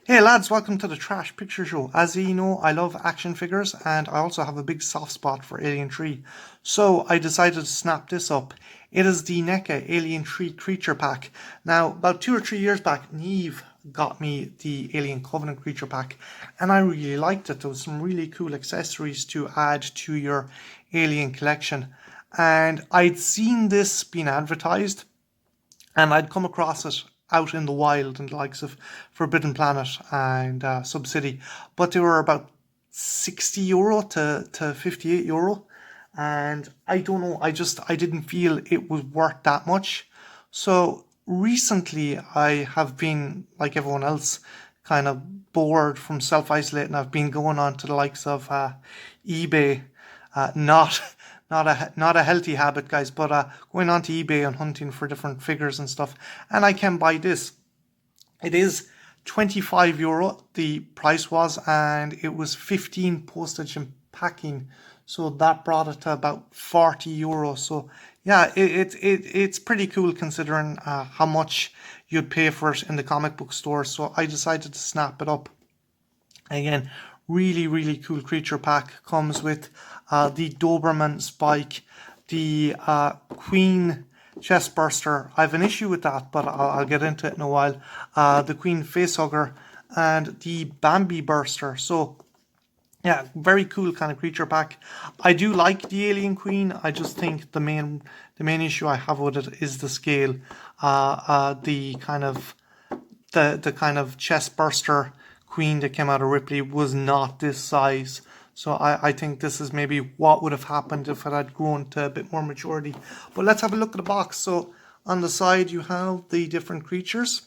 Hey lads, welcome to the Trash Picture Show. As you know, I love action figures and I also have a big soft spot for Alien 3. So I decided to snap this up. It is the NECA Alien 3 Creature Pack. Now, about 2 or 3 years back, Neve got me the Alien Covenant Creature Pack and I really liked it. There was some really cool accessories to add to your Alien collection. And I'd seen this being advertised and I'd come across it out in the wild in the likes of Forbidden Planet and Subcity, but they were about €60 to €58, and I don't know, I didn't feel it was worth that much. So recently I have been, like everyone else, kind of bored from self-isolating. I've been going on to the likes of eBay, not not a healthy habit, guys, but going on to eBay and hunting for different figures and stuff. And I can buy this. It is €25 the price was, and it was 15 postage and packing, so that brought it to about €40. So yeah, it's pretty cool considering how much you'd pay for it in the comic book store. So I decided to snap it up. Again, really cool creature pack. Comes with the Doberman Spike, the Queen Chestburster. I have an issue with that, but I'll get into it in a while. The Queen Facehugger and the Bambiburster. So yeah, very cool kind of creature pack. I do like the Alien Queen. I just think the main issue I have with it is the scale. The kind of chest burster Queen that came out of Ripley was not this size. So I think this is maybe what would have happened if it had grown to a bit more maturity. But let's have a look at the box. So on the side you have the different creatures,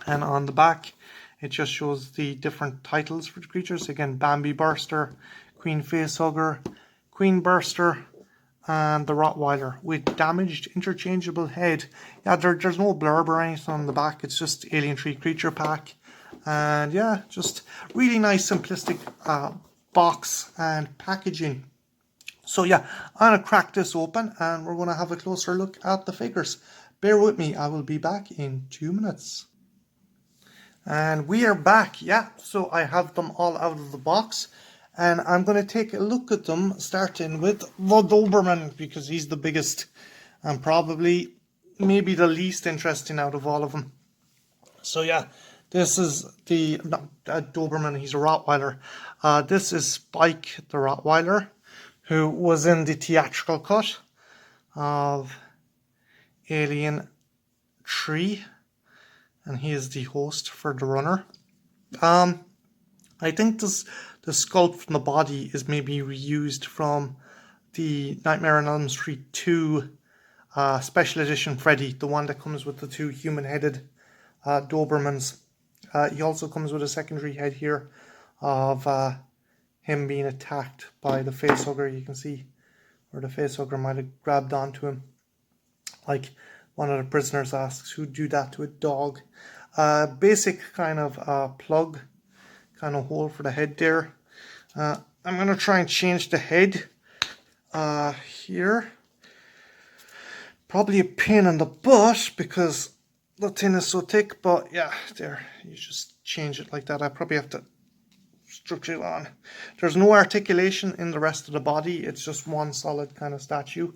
and on the back it just shows the different titles for the creatures. Again, Bambiburster, Queen Facehugger, Queenburster, and the Rottweiler with damaged interchangeable head. Yeah, there's no blurb or anything on the back. It's just Alien 3 Creature Pack. And yeah, just really nice simplistic box and packaging. So yeah, I'm going to crack this open and we're going to have a closer look at the figures. Bear with me, I will be back in 2 minutes. And we are back, yeah. So I have them all out of the box and I'm going to take a look at them, starting with the Doberman because he's the biggest and probably maybe the least interesting out of all of them. So yeah, this is the Doberman, he's a Rottweiler. This is Spike the Rottweiler, who was in the theatrical cut of Alien 3. And he is the host for the runner. I think the sculpt from the body is maybe reused from the Nightmare on Elm Street 2 Special Edition Freddy, the one that comes with the two human-headed Dobermans. He also comes with a secondary head here of him being attacked by the facehugger. You can see where the facehugger might have grabbed onto him. Like one of the prisoners asks, who'd do that to a dog? Basic kind of plug, kind of hole for the head there. I'm going to try and change the head here. Probably a pain in the butt because the tin is so thick, but yeah, there, you just change it like that. I probably have to structure it on. There's no articulation in the rest of the body. It's just one solid kind of statue.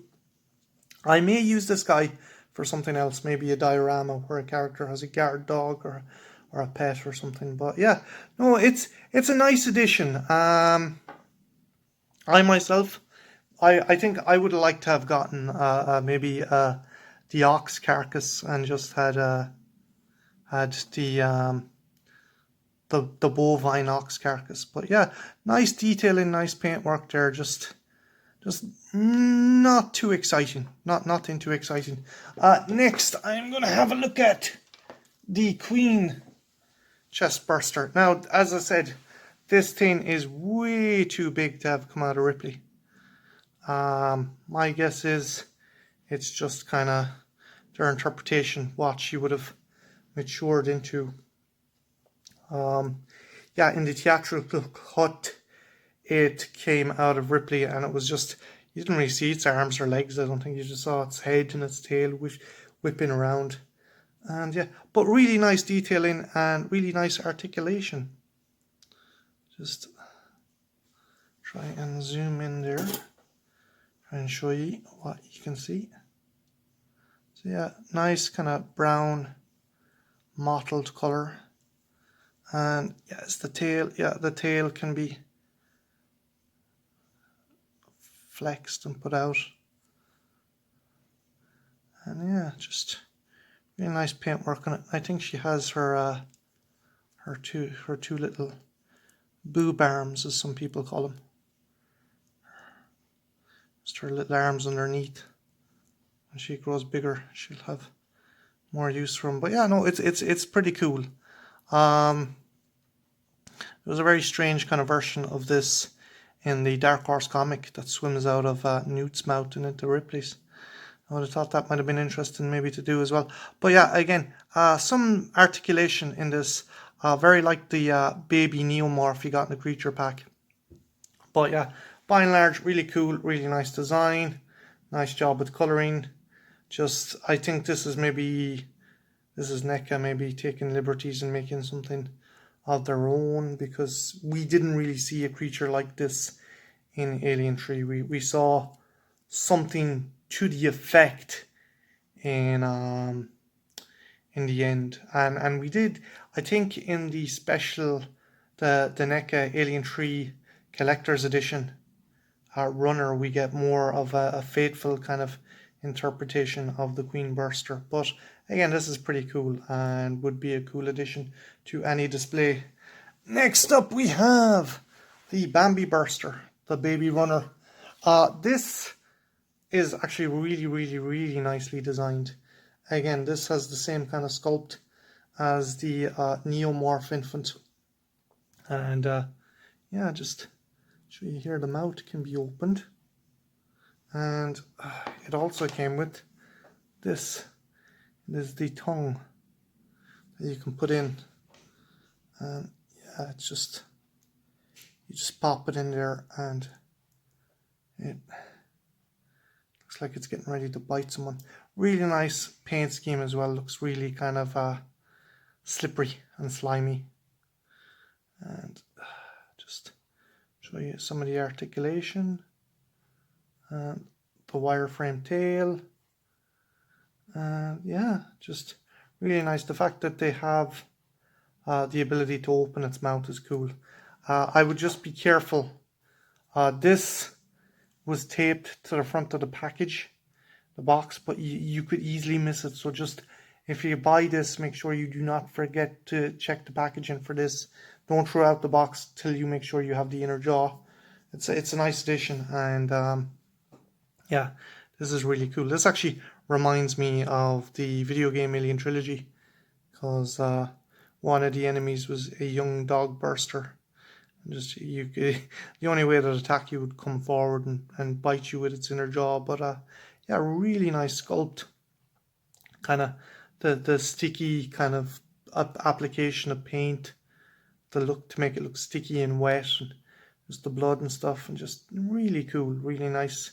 I may use this guy for something else, maybe a diorama where a character has a guard dog or a pet or something. But yeah, no, it's a nice addition. I myself, I think I would like to have gotten maybe the ox carcass and just had the bovine ox carcass. But yeah, nice detailing, nice paintwork there. Just not too exciting. Nothing too exciting. Next, I'm going to have a look at the Queen Chestburster. Now, as I said, this thing is way too big to have come out of Ripley. My guess is it's just kind of their interpretation, what she would have matured into. Yeah, in the theatrical cut, it came out of Ripley and it was just, you didn't really see its arms or legs. I don't think you just saw its head and its tail whipping around. And yeah, but really nice detailing and really nice articulation. Just try and zoom in there, try and show you what you can see. So yeah, nice kind of brown mottled color. And yeah, it's the tail. Yeah, the tail can be flexed and put out. And yeah, just really nice paintwork on it. I think she has her her two little boob arms, as some people call them. Just her little arms underneath. When she grows bigger, she'll have more use for them. But yeah, no, it's pretty cool. There was a very strange kind of version of this in the Dark Horse comic that swims out of Newt's mouth and into Ripley's. I would have thought that might have been interesting maybe to do as well. But yeah, again, some articulation in this. Very like the baby Neomorph you got in the creature pack. But yeah, by and large, really cool, really nice design. Nice job with colouring. Just, I think this is NECA maybe taking liberties and making something of their own, because we didn't really see a creature like this in Alien 3. We saw something to the effect in the end, and we did, I think, in the special, the NECA Alien 3 Collector's Edition runner, we get more of a faithful kind of interpretation of the Queenburster. But again, this is pretty cool and would be a cool addition to any display. Next up we have the Bambiburster, the baby runner. This is actually really nicely designed. Again, this has the same kind of sculpt as the Neomorph infant. And yeah, just show you here, the mouth can be opened. And it also came with this. This is the tongue that you can put in. And yeah, it's just, you just pop it in there and it looks like it's getting ready to bite someone. Really nice paint scheme as well. Looks really kind of slippery and slimy. And just show you some of the articulation and the wireframe tail. And yeah, just really nice. The fact that they have the ability to open its mouth is cool. I would just be careful. This was taped to the front of the package, the box, but you could easily miss it. So just, if you buy this, make sure you do not forget to check the packaging for this. Don't throw out the box till you make sure you have the inner jaw. It's a nice addition, and yeah, this is really cool. This actually reminds me of the video game Alien Trilogy, because one of the enemies was a young Dogburster. Just the only way that attack you would come forward and bite you with its inner jaw. But yeah, really nice sculpt. Kind of the sticky kind of application of paint, the look to make it look sticky and wet, and just the blood and stuff, and just really cool, really nice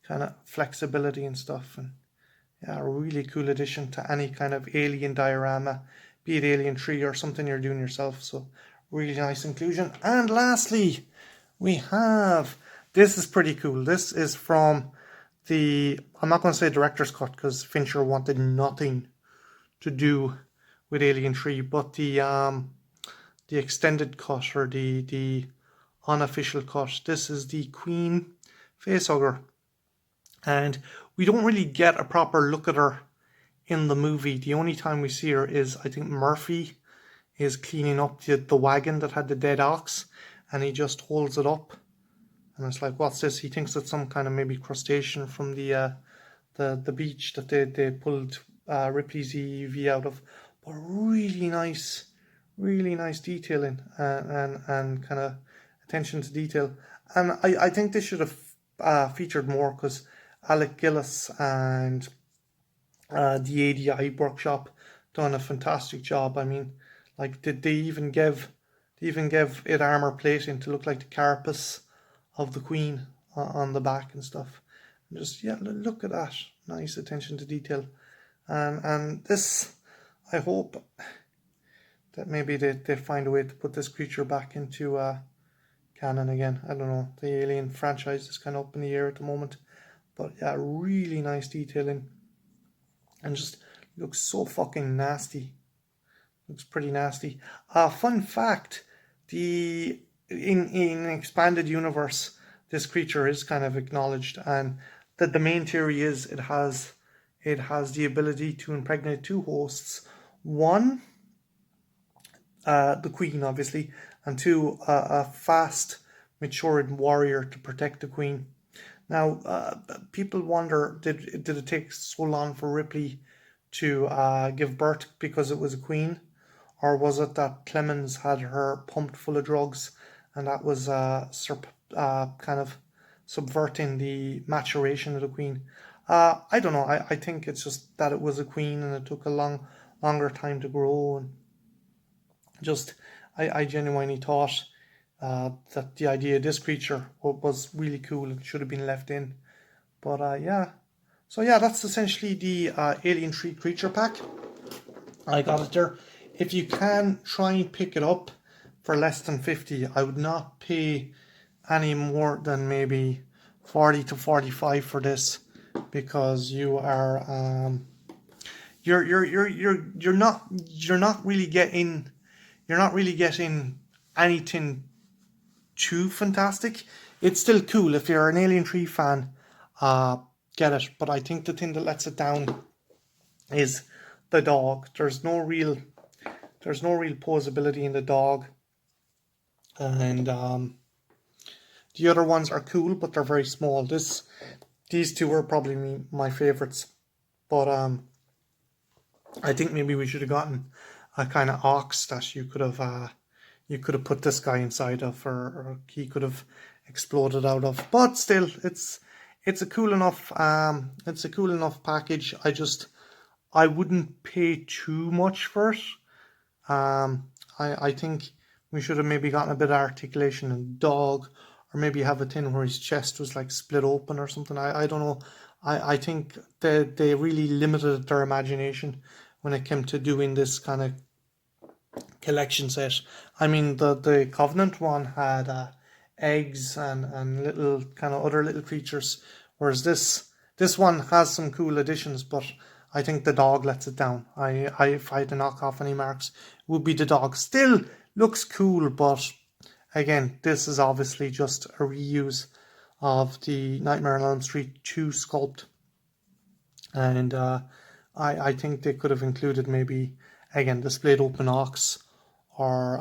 kind of flexibility and stuff. And yeah, a really cool addition to any kind of alien diorama, be it Alien 3 or something you're doing yourself. So really nice inclusion. And lastly, we have, this is pretty cool. This is from the, I'm not going to say director's cut because Fincher wanted nothing to do with Alien 3, but the extended cut, or the unofficial cut. This is the Queen facehugger, and we don't really get a proper look at her in the movie. The only time we see her is, I think, Murphy is cleaning up the wagon that had the dead ox, and he just holds it up, and it's like, what's this? He thinks it's some kind of maybe crustacean from the beach that they pulled Ripley's EEV out of. But really nice detailing and kind of attention to detail. And I think this should have featured more, because Alec Gillis and the ADI workshop done a fantastic job. I mean, like, they even gave it armor plating to look like the carapace of the Queen on the back and stuff. And just, yeah, look at that, nice attention to detail. And this I hope that maybe they find a way to put this creature back into canon again. I don't know. The Alien franchise is kind of up in the air at the moment. But yeah, really nice detailing. And just looks so fucking nasty. Looks pretty nasty. Fun fact, in expanded universe, this creature is kind of acknowledged, and that the main theory is it has the ability to impregnate two hosts. One, the queen, obviously, and two, a fast, matured warrior to protect the queen. Now, people wonder, did it take so long for Ripley to give birth because it was a queen? Or was it that Clemens had her pumped full of drugs and that was kind of subverting the maturation of the queen? I don't know. I think it's just that it was a queen and it took a longer time to grow. And just, I genuinely thought that the idea of this creature was really cool and should have been left in. But yeah. So yeah, that's essentially the Alien 3 creature pack. I got it there. If you can, try and pick it up for less than 50. I would not pay any more than maybe 40 to 45 for this, because you are you're not really getting anything too fantastic. It's still cool. If you're an Alien 3 fan, get it. But I think the thing that lets it down is the dog. There's no real posability in the dog, and the other ones are cool, but they're very small. These two are probably my favorites, but I think maybe we should have gotten a kind of ox that you could have put this guy inside of, or he could have exploded out of. But still, it's a cool enough package. I wouldn't pay too much for it. I think we should have maybe gotten a bit of articulation in the dog, or maybe have a thing where his chest was like split open or something. I don't know. I think they really limited their imagination when it came to doing this kind of collection set. I mean, the Covenant one had eggs and little kind of other little creatures, whereas this one has some cool additions, but I think the dog lets it down. If I had to knock off any marks, it would be the dog. Still looks cool, but again, this is obviously just a reuse of the Nightmare on Elm Street 2 sculpt. And I think they could have included maybe, again, the split open ox, or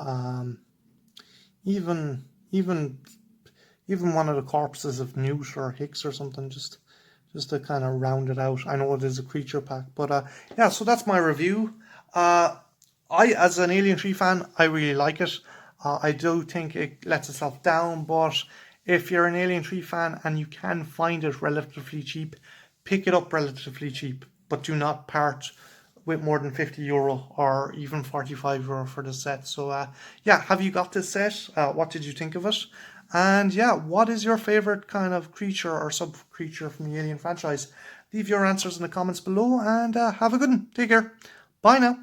even one of the corpses of Newt or Hicks or something, just to kind of round it out. I know it is a creature pack, but yeah, so that's my review. As an Alien 3 fan, I really like it. I do think it lets itself down, but if you're an Alien 3 fan and you can find it relatively cheap, pick it up relatively cheap, but do not part with more than €50 or even €45 for the set. So yeah, have you got this set? What did you think of it? And yeah, what is your favorite kind of creature or sub-creature from the Alien franchise? Leave your answers in the comments below, and have a good one. Take care. Bye now.